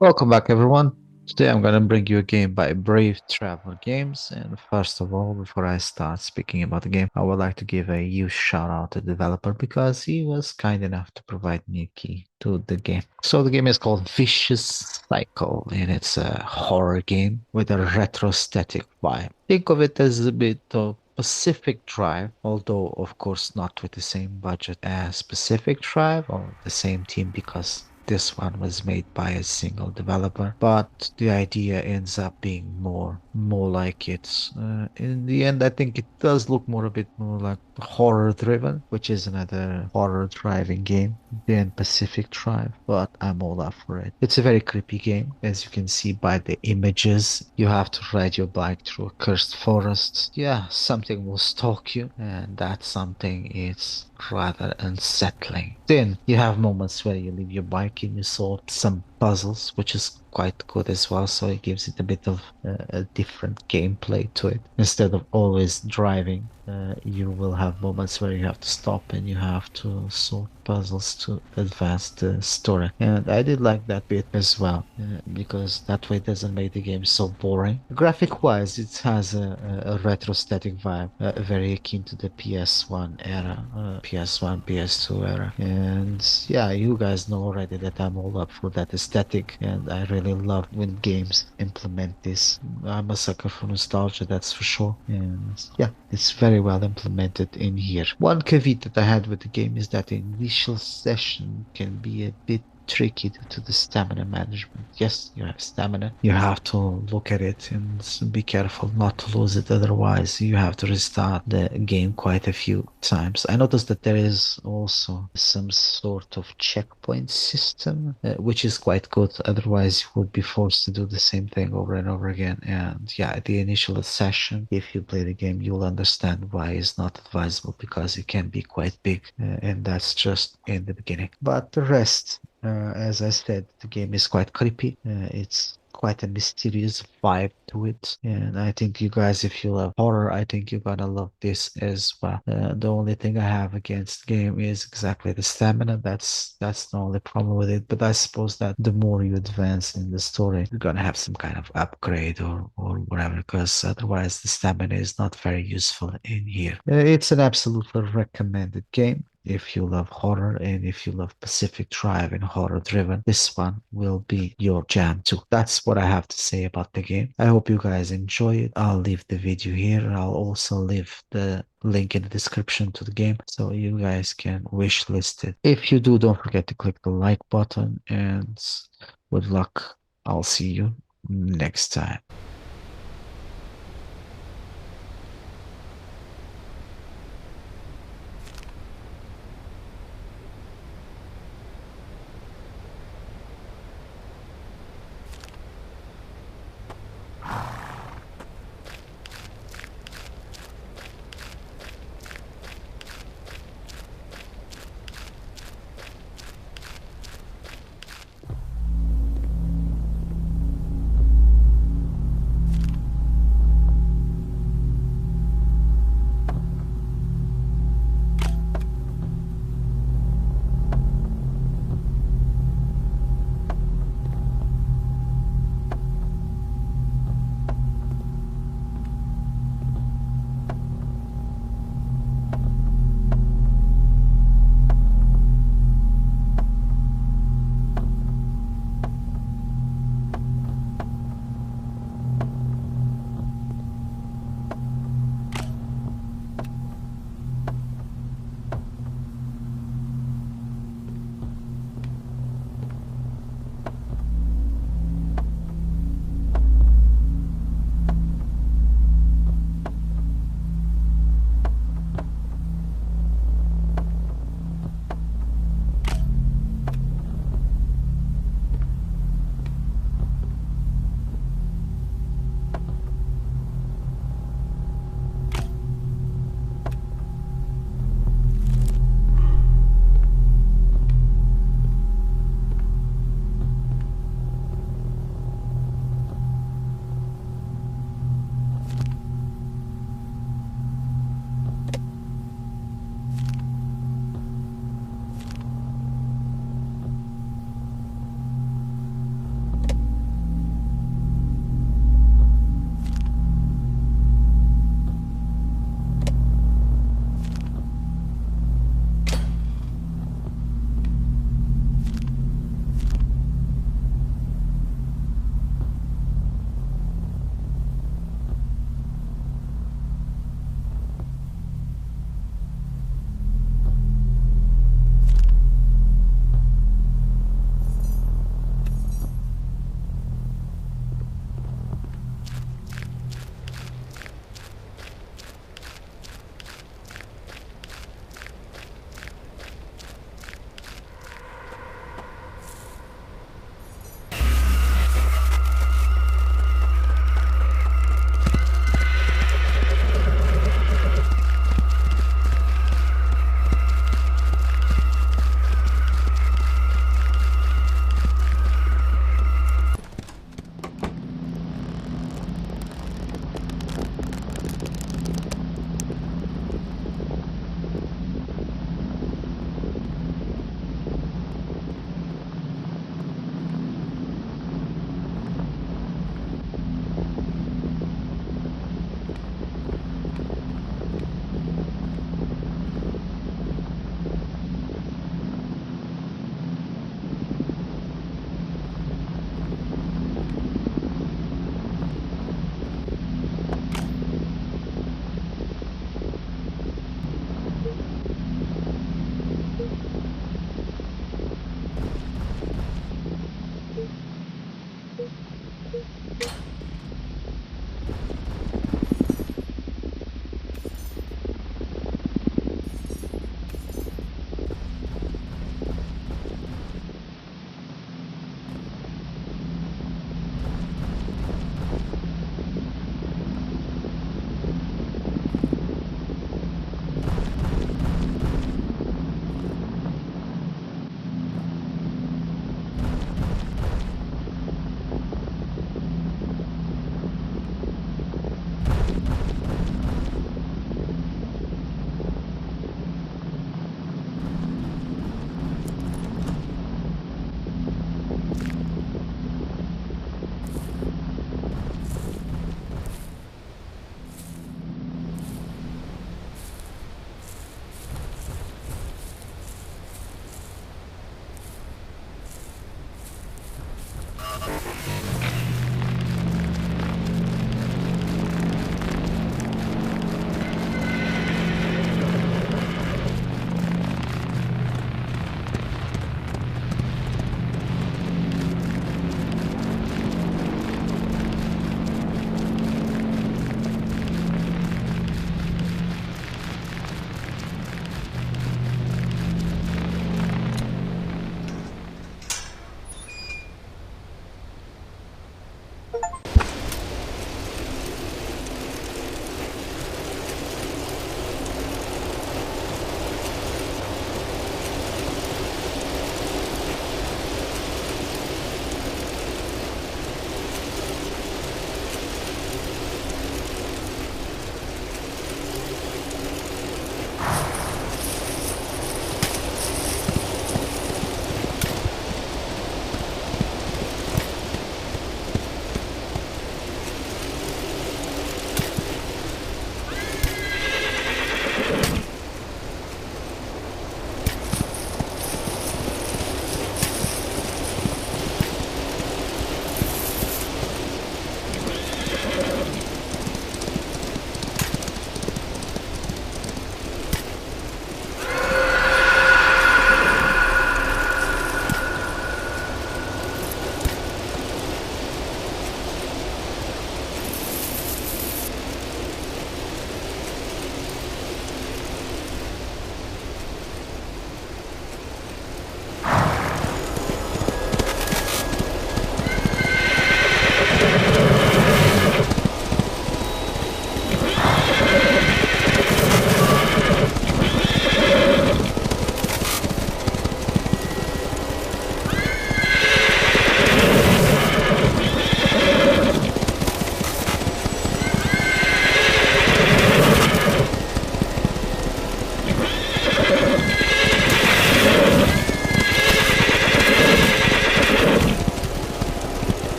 Welcome back, everyone. Today I'm going to bring you a game by Brave Travel Games. And first of all, before I start speaking about the game, I would like to give a huge shout out to the developer because he was kind enough to provide me a key to the game. So the game is called Vicious Cycle, and it's a horror game with a retrostatic vibe. Think of it as a bit of Pacific Drive, although of course not with the same budget as Pacific Drive or the same team because this one was made by a single developer, but the idea ends up being more like it. In the end, I think it does look a bit more like HorrorDriven, which is another horror driving game than Pacific Drive, but I'm all up for it. It's a very creepy game, as you can see by the images. You have to ride your bike through a cursed forest. Yeah, something will stalk you, and that something is rather unsettling. Then you have moments where you leave your bike and you solve some puzzles, which is quite good as well. So it gives it a bit of a different gameplay to it. Instead of always driving, you will have moments where you have to stop and you have to solve puzzles to advance the story. And I did like that bit as well, because that way it doesn't make the game so boring. Graphic wise, it has a retrostatic vibe, very akin to the PS1 era, PS1, PS2 era. And yeah, you guys know already that I'm all up for that aesthetic, and I really love when games implement this. I'm a sucker for nostalgia, that's for sure. And yeah, it's very well implemented in here. One caveat that I had with the game is that the initial session can be a bit tricky due to the stamina management. Yes, you have stamina. You have to look at it and be careful not to lose it. Otherwise, you have to restart the game quite a few times. I noticed that there is also some sort of checkpoint system, which is quite good. Otherwise, you would be forced to do the same thing over and over again. And yeah, the initial session, if you play the game, you'll understand why it's not advisable because it can be quite big, and that's just in the beginning. But the rest, as I said, the game is quite creepy. It's quite a mysterious vibe to it. And I think you guys, if you love horror, I think you're gonna love this as well. The only thing I have against the game is exactly the stamina. That's the only problem with it. But I suppose that the more you advance in the story, you're gonna have some kind of upgrade or whatever, because otherwise the stamina is not very useful in here. It's an absolutely recommended game. If you love horror and if you love Pacific Drive and HorrorDriven, this one will be your jam too. That's what I have to say about the game. I hope you guys enjoy it. I'll leave the video here. I'll also leave the link in the description to the game so you guys can wish list it. If you do, don't forget to click the like button, and with luck, I'll see you next time.